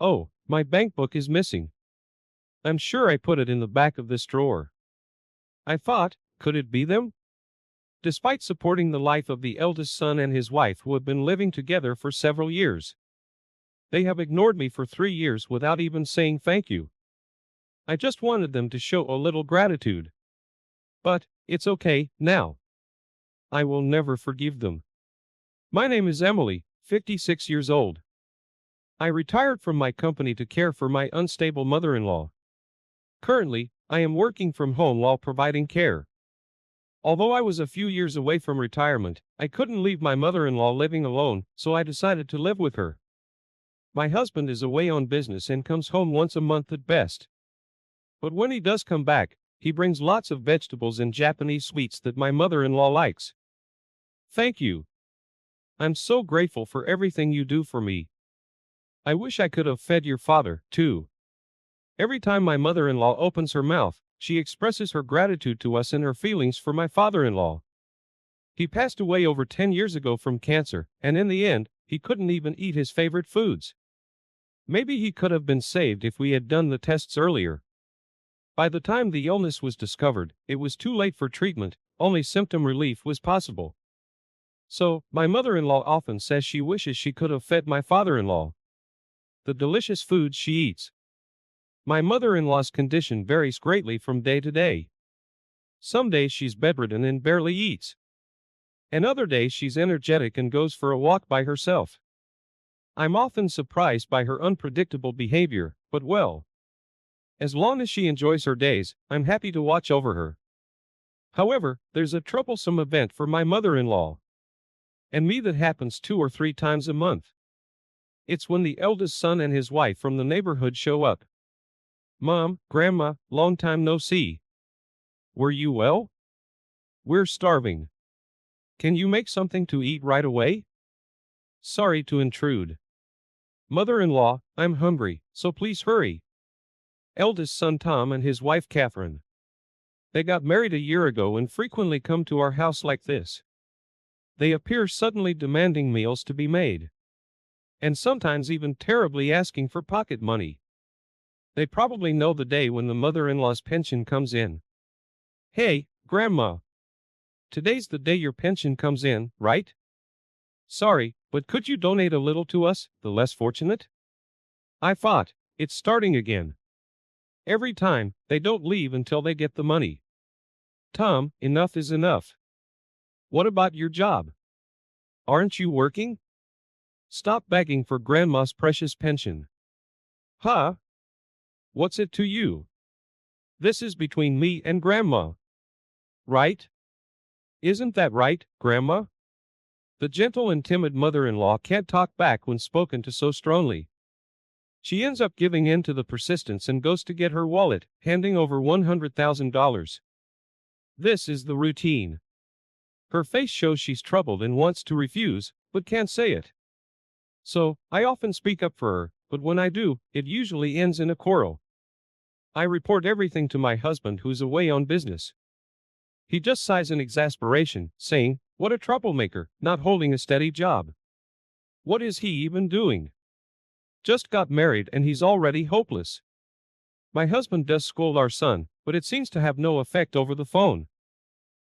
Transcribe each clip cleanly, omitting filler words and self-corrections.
Oh, my bank book is missing. I'm sure I put it in the back of this drawer. I thought, could it be them? Despite supporting the life of the eldest son and his wife who have been living together for several years, they have ignored me for 3 years without even saying thank you. I just wanted them to show a little gratitude. But, it's okay, now. I will never forgive them. My name is Emily, 56 years old. I retired from my company to care for my unstable mother-in-law. Currently, I am working from home while providing care. Although I was a few years away from retirement, I couldn't leave my mother-in-law living alone, so I decided to live with her. My husband is away on business and comes home once a month at best. But when he does come back, he brings lots of vegetables and Japanese sweets that my mother-in-law likes. Thank you. I'm so grateful for everything you do for me. I wish I could have fed your father, too. Every time my mother-in-law opens her mouth, she expresses her gratitude to us and her feelings for my father-in-law. He passed away over 10 years ago from cancer, and in the end, he couldn't even eat his favorite foods. Maybe he could have been saved if we had done the tests earlier. By the time the illness was discovered, it was too late for treatment, only symptom relief was possible. So, my mother-in-law often says she wishes she could have fed my father-in-law the delicious foods she eats. My mother-in-law's condition varies greatly from day to day. Some days she's bedridden and barely eats. And other days she's energetic and goes for a walk by herself. I'm often surprised by her unpredictable behavior, but well, as long as she enjoys her days, I'm happy to watch over her. However, there's a troublesome event for my mother-in-law and me that happens 2 or 3 times a month. It's when the eldest son and his wife from the neighborhood show up. Mom, Grandma, long time no see. Were you well? We're starving. Can you make something to eat right away? Sorry to intrude. Mother-in-law, I'm hungry, so please hurry. Eldest son Tom and his wife Catherine. They got married a year ago and frequently come to our house like this. They appear suddenly demanding meals to be made. And sometimes even terribly asking for pocket money. They probably know the day when the mother-in-law's pension comes in. Hey, Grandma. Today's the day your pension comes in, right? Sorry, but could you donate a little to us, the less fortunate? I thought, it's starting again. Every time, they don't leave until they get the money. Tom, enough is enough. What about your job? Aren't you working? Stop begging for Grandma's precious pension. Huh? What's it to you? This is between me and Grandma. Right? Isn't that right, Grandma? The gentle and timid mother-in-law can't talk back when spoken to so strongly. She ends up giving in to the persistence and goes to get her wallet, handing over $100,000. This is the routine. Her face shows she's troubled and wants to refuse, but can't say it. So, I often speak up for her, but when I do, it usually ends in a quarrel. I report everything to my husband who's away on business. He just sighs in exasperation, saying, "What a troublemaker, not holding a steady job. What is he even doing? Just got married and he's already hopeless." My husband does scold our son, but it seems to have no effect over the phone.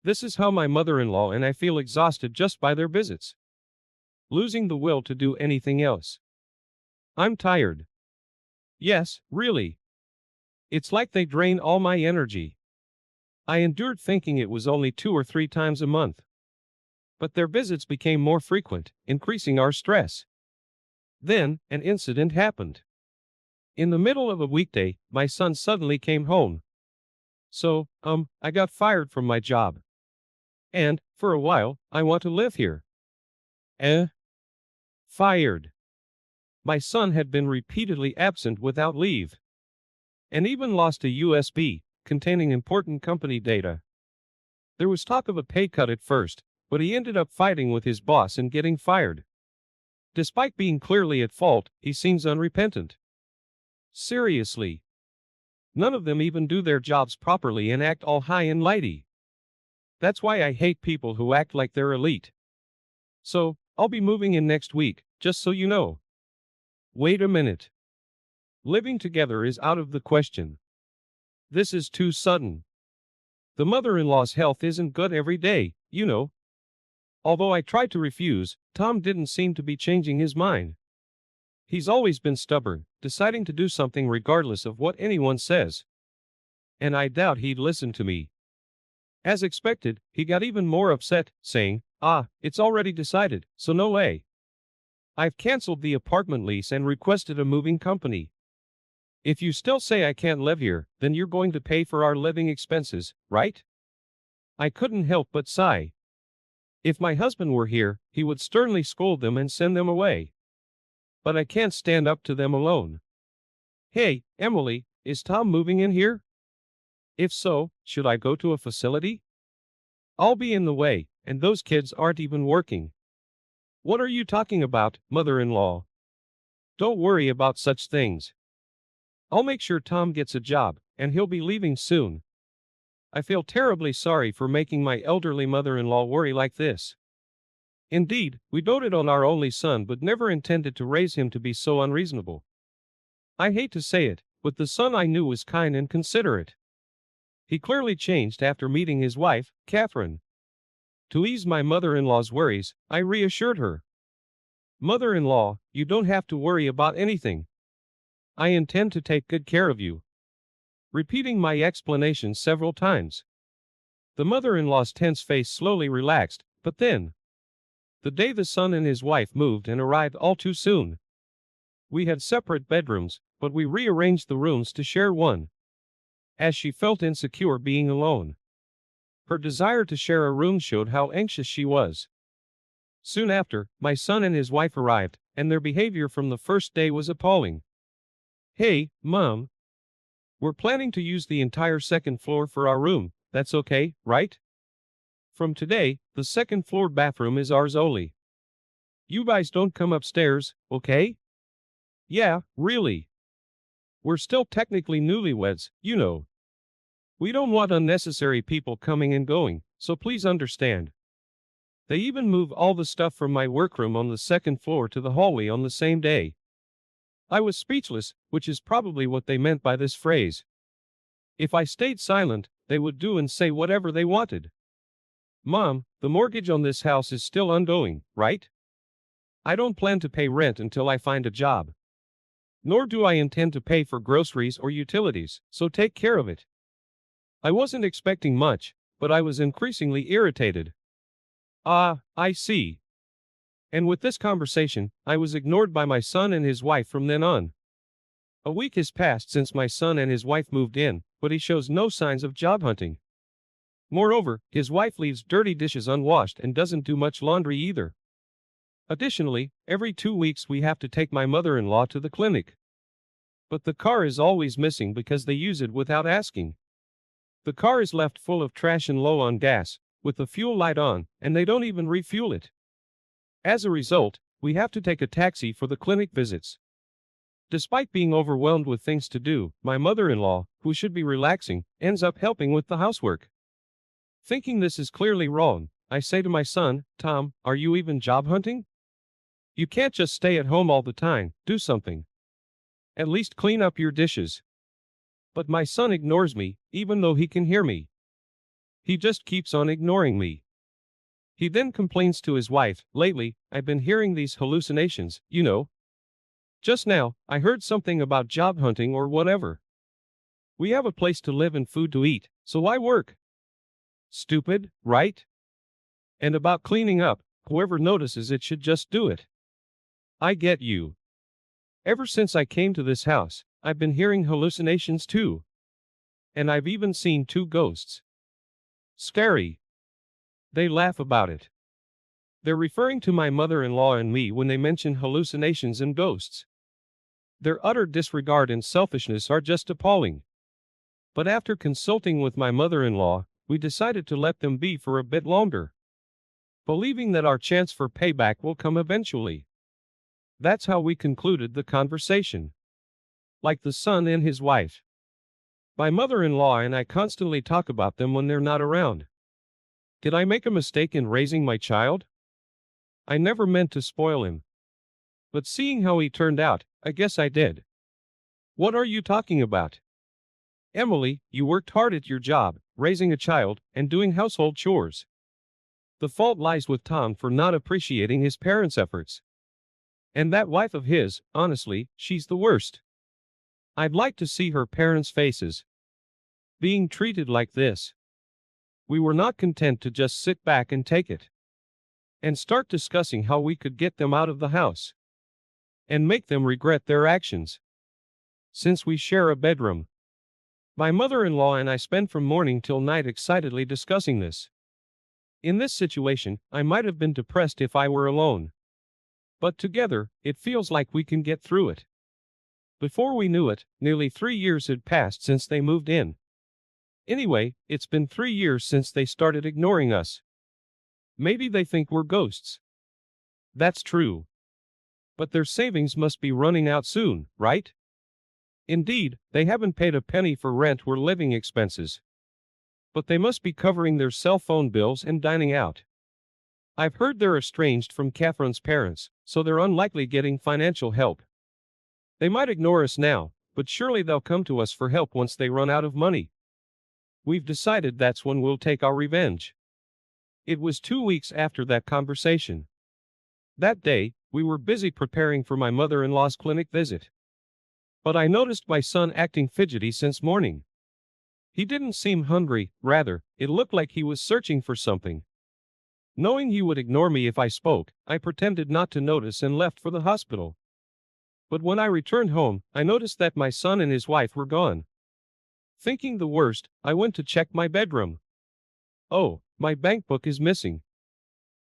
This is how my mother-in-law and I feel exhausted just by their visits. Losing the will to do anything else. I'm tired. Yes, really. It's like they drain all my energy. I endured thinking it was only 2 or 3 times a month. But their visits became more frequent, increasing our stress. Then, an incident happened. In the middle of a weekday, my son suddenly came home. So, I got fired from my job. And, for a while, I want to live here. Fired. My son had been repeatedly absent without leave. And even lost a USB containing important company data. There was talk of a pay cut at first, but he ended up fighting with his boss and getting fired. Despite being clearly at fault, he seems unrepentant. Seriously. None of them even do their jobs properly and act all high and mighty. That's why I hate people who act like they're elite. So, I'll be moving in next week, just so you know. Wait a minute. Living together is out of the question. This is too sudden. The mother-in-law's health isn't good every day, you know. Although I tried to refuse, Tom didn't seem to be changing his mind. He's always been stubborn, deciding to do something regardless of what anyone says. And I doubt he'd listen to me. As expected, he got even more upset, saying, it's already decided, so no way. I've canceled the apartment lease and requested a moving company. If you still say I can't live here, then you're going to pay for our living expenses, right? I couldn't help but sigh. If my husband were here, he would sternly scold them and send them away. But I can't stand up to them alone. Hey, Emily, is Tom moving in here? If so, should I go to a facility? I'll be in the way, and those kids aren't even working. What are you talking about, mother-in-law? Don't worry about such things. I'll make sure Tom gets a job, and he'll be leaving soon. I feel terribly sorry for making my elderly mother-in-law worry like this. Indeed, we doted on our only son but never intended to raise him to be so unreasonable. I hate to say it, but the son I knew was kind and considerate. He clearly changed after meeting his wife, Catherine. To ease my mother-in-law's worries, I reassured her. Mother-in-law, you don't have to worry about anything. I intend to take good care of you. Repeating my explanation several times. The mother-in-law's tense face slowly relaxed, but then, the day the son and his wife moved and arrived all too soon. We had separate bedrooms, but we rearranged the rooms to share one, as she felt insecure being alone. Her desire to share a room showed how anxious she was. Soon after, my son and his wife arrived, and their behavior from the first day was appalling. Hey, Mom. We're planning to use the entire second floor for our room, that's okay, right? From today, the second floor bathroom is ours only. You guys don't come upstairs, okay? Yeah, really. We're still technically newlyweds, you know. We don't want unnecessary people coming and going, so please understand. They even move all the stuff from my workroom on the second floor to the hallway on the same day. I was speechless, which is probably what they meant by this phrase. If I stayed silent, they would do and say whatever they wanted. Mom, the mortgage on this house is still ongoing, right? I don't plan to pay rent until I find a job. Nor do I intend to pay for groceries or utilities, so take care of it. I wasn't expecting much, but I was increasingly irritated. I see. And with this conversation, I was ignored by my son and his wife from then on. A week has passed since my son and his wife moved in, but he shows no signs of job hunting. Moreover, his wife leaves dirty dishes unwashed and doesn't do much laundry either. Additionally, every 2 weeks we have to take my mother-in-law to the clinic. But the car is always missing because they use it without asking. The car is left full of trash and low on gas, with the fuel light on, and they don't even refuel it. As a result, we have to take a taxi for the clinic visits. Despite being overwhelmed with things to do, my mother-in-law, who should be relaxing, ends up helping with the housework. Thinking this is clearly wrong, I say to my son, Tom, are you even job hunting? You can't just stay at home all the time, do something. At least clean up your dishes. But my son ignores me, even though he can hear me. He just keeps on ignoring me. He then complains to his wife, lately, I've been hearing these hallucinations, you know. Just now, I heard something about job hunting or whatever. We have a place to live and food to eat, so why work? Stupid, right? And about cleaning up, whoever notices it should just do it. I get you. Ever since I came to this house, I've been hearing hallucinations too. And I've even seen 2 ghosts. Scary. They laugh about it. They're referring to my mother-in-law and me when they mention hallucinations and ghosts. Their utter disregard and selfishness are just appalling. But after consulting with my mother-in-law, we decided to let them be for a bit longer, believing that our chance for payback will come eventually. That's how we concluded the conversation. Like the son and his wife. My mother-in-law and I constantly talk about them when they're not around. Did I make a mistake in raising my child? I never meant to spoil him. But seeing how he turned out, I guess I did. What are you talking about? Emily, you worked hard at your job, raising a child, and doing household chores. The fault lies with Tom for not appreciating his parents' efforts. And that wife of his, honestly, she's the worst. I'd like to see her parents' faces. Being treated like this. We were not content to just sit back and take it. And start discussing how we could get them out of the house. And make them regret their actions. Since we share a bedroom. My mother-in-law and I spend from morning till night excitedly discussing this. In this situation, I might have been depressed if I were alone. But together, it feels like we can get through it. Before we knew it, nearly 3 years had passed since they moved in. Anyway, it's been 3 years since they started ignoring us. Maybe they think we're ghosts. That's true. But their savings must be running out soon, right? Indeed, they haven't paid a penny for rent or living expenses. But they must be covering their cell phone bills and dining out. I've heard they're estranged from Catherine's parents, so they're unlikely getting financial help. They might ignore us now, but surely they'll come to us for help once they run out of money. We've decided that's when we'll take our revenge. It was 2 weeks after that conversation. That day, we were busy preparing for my mother-in-law's clinic visit. But I noticed my son acting fidgety since morning. He didn't seem hungry, rather, it looked like he was searching for something. Knowing he would ignore me if I spoke, I pretended not to notice and left for the hospital. But when I returned home, I noticed that my son and his wife were gone. Thinking the worst, I went to check my bedroom. Oh, my bank book is missing.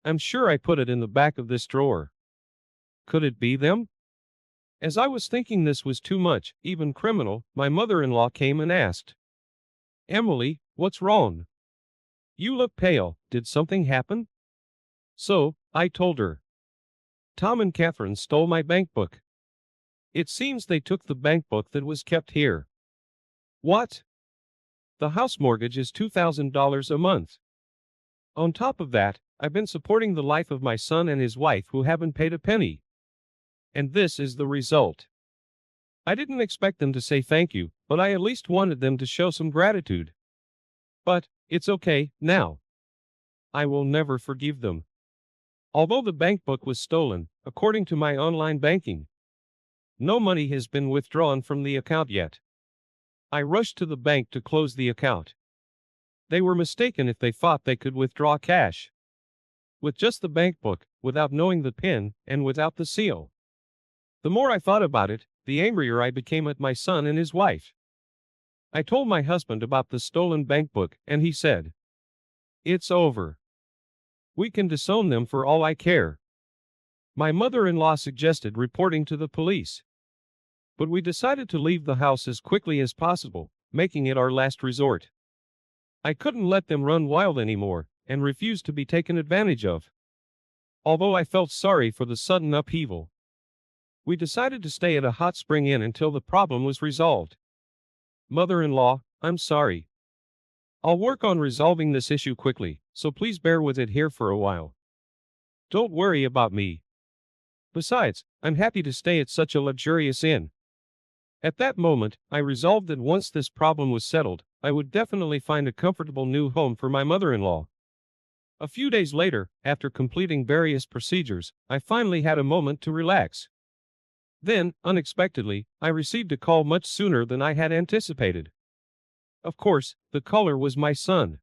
I'm sure I put it in the back of this drawer. Could it be them? As I was thinking this was too much, even criminal, my mother-in-law came and asked, Emily, what's wrong? You look pale, did something happen? So, I told her. Tom and Catherine stole my bank book. It seems they took the bank book that was kept here. What? The house mortgage is $2,000 a month. On top of that, I've been supporting the life of my son and his wife who haven't paid a penny. And this is the result. I didn't expect them to say thank you, but I at least wanted them to show some gratitude. But, it's okay, now. I will never forgive them. Although the bank book was stolen, according to my online banking, no money has been withdrawn from the account yet. I rushed to the bank to close the account. They were mistaken if they thought they could withdraw cash. With just the bank book, without knowing the PIN, and without the seal. The more I thought about it, the angrier I became at my son and his wife. I told my husband about the stolen bank book, and he said, It's over. We can disown them for all I care. My mother-in-law suggested reporting to the police. But we decided to leave the house as quickly as possible, making it our last resort. I couldn't let them run wild anymore, and refused to be taken advantage of. Although I felt sorry for the sudden upheaval. We decided to stay at a hot spring inn until the problem was resolved. Mother-in-law, I'm sorry. I'll work on resolving this issue quickly, so please bear with it here for a while. Don't worry about me. Besides, I'm happy to stay at such a luxurious inn. At that moment, I resolved that once this problem was settled, I would definitely find a comfortable new home for my mother-in-law. A few days later, after completing various procedures, I finally had a moment to relax. Then, unexpectedly, I received a call much sooner than I had anticipated. Of course, the caller was my son.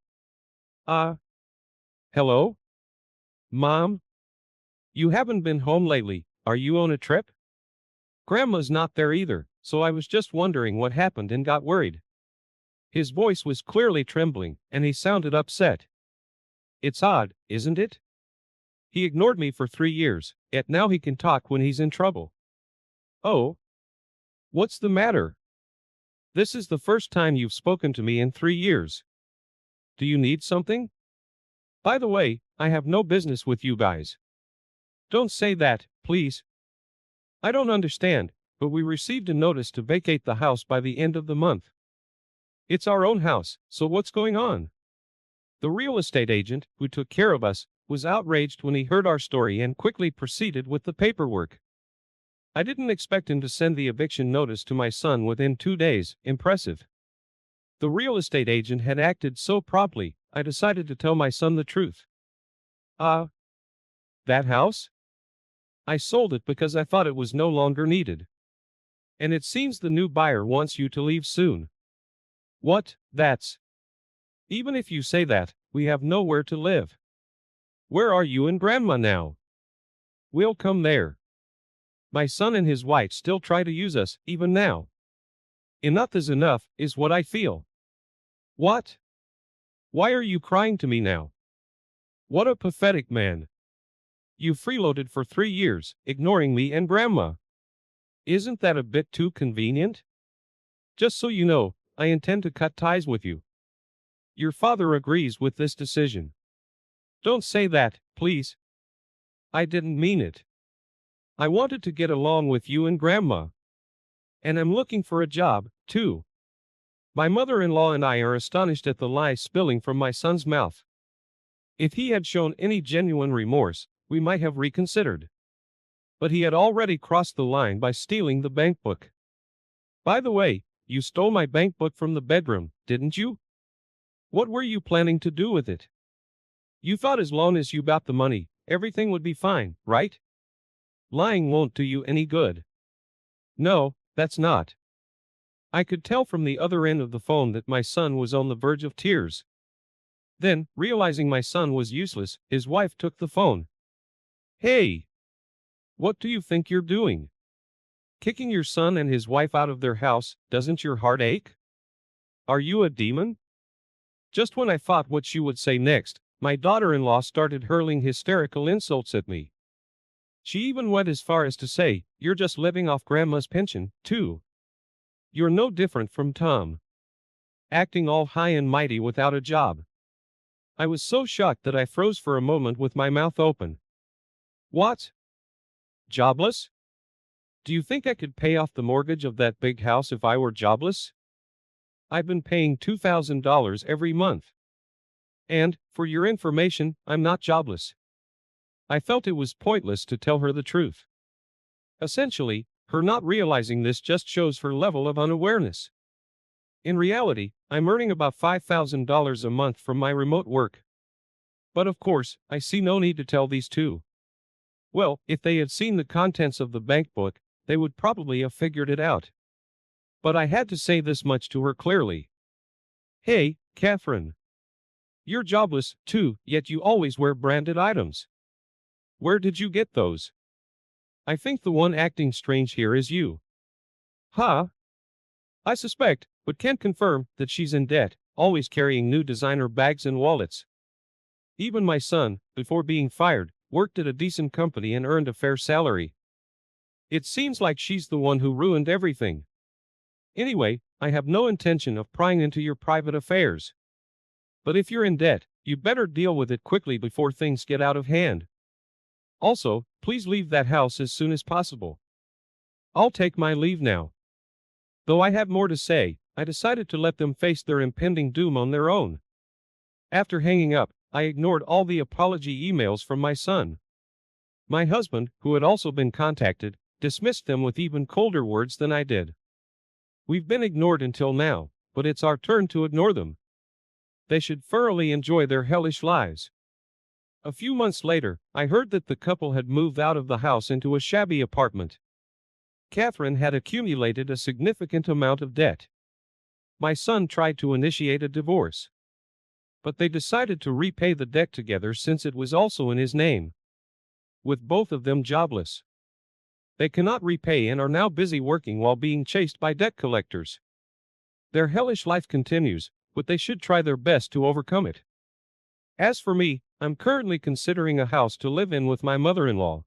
Hello? Mom? You haven't been home lately, are you on a trip? Grandma's not there either, so I was just wondering what happened and got worried. His voice was clearly trembling, and he sounded upset. It's odd, isn't it? He ignored me for 3 years, yet now he can talk when he's in trouble. Oh? What's the matter? This is the first time you've spoken to me in 3 years. Do you need something? By the way, I have no business with you guys. Don't say that, please. I don't understand, but we received a notice to vacate the house by the end of the month. It's our own house, so what's going on? The real estate agent, who took care of us, was outraged when he heard our story and quickly proceeded with the paperwork. I didn't expect him to send the eviction notice to my son within 2 days. Impressive. The real estate agent had acted so promptly, I decided to tell my son the truth. Ah, that house? I sold it because I thought it was no longer needed. And it seems the new buyer wants you to leave soon. What? That's. Even if you say that, we have nowhere to live. Where are you and Grandma now? We'll come there. My son and his wife still try to use us, even now. Enough is enough, is what I feel. What? Why are you crying to me now? What a pathetic man. You freeloaded for 3 years, ignoring me and Grandma. Isn't that a bit too convenient? Just so you know, I intend to cut ties with you. Your father agrees with this decision. Don't say that, please. I didn't mean it. I wanted to get along with you and Grandma. And I'm looking for a job, too. My mother-in-law and I are astonished at the lies spilling from my son's mouth. If he had shown any genuine remorse, we might have reconsidered. But he had already crossed the line by stealing the bank book. By the way, you stole my bank book from the bedroom, didn't you? What were you planning to do with it? You thought as long as you got the money, everything would be fine, right? Lying won't do you any good. No, that's not. I could tell from the other end of the phone that my son was on the verge of tears. Then, realizing my son was useless, his wife took the phone. Hey! What do you think you're doing? Kicking your son and his wife out of their house, doesn't your heart ache? Are you a demon? Just when I thought what she would say next, my daughter-in-law started hurling hysterical insults at me. She even went as far as to say, "You're just living off Grandma's pension, too. You're no different from Tom. Acting all high and mighty without a job." I was so shocked that I froze for a moment with my mouth open. What? Jobless? Do you think I could pay off the mortgage of that big house if I were jobless? I've been paying $2,000 every month. And, for your information, I'm not jobless. I felt it was pointless to tell her the truth. Essentially, her not realizing this just shows her level of unawareness. In reality, I'm earning about $5,000 a month from my remote work. But of course, I see no need to tell these two. Well, if they had seen the contents of the bank book, they would probably have figured it out. But I had to say this much to her clearly. Hey, Catherine. You're jobless, too, yet you always wear branded items. Where did you get those? I think the one acting strange here is you. Huh? I suspect, but can't confirm, that she's in debt, always carrying new designer bags and wallets. Even my son, before being fired, worked at a decent company and earned a fair salary. It seems like she's the one who ruined everything. Anyway, I have no intention of prying into your private affairs. But if you're in debt, you'd better deal with it quickly before things get out of hand. Also, please leave that house as soon as possible. I'll take my leave now. Though I have more to say, I decided to let them face their impending doom on their own. After hanging up, I ignored all the apology emails from my son. My husband, who had also been contacted, dismissed them with even colder words than I did. We've been ignored until now, but it's our turn to ignore them. They should thoroughly enjoy their hellish lives. A few months later, I heard that the couple had moved out of the house into a shabby apartment. Catherine had accumulated a significant amount of debt. My son tried to initiate a divorce. But they decided to repay the debt together since it was also in his name. With both of them jobless, they cannot repay and are now busy working while being chased by debt collectors. Their hellish life continues, but they should try their best to overcome it. As for me, I'm currently considering a house to live in with my mother-in-law.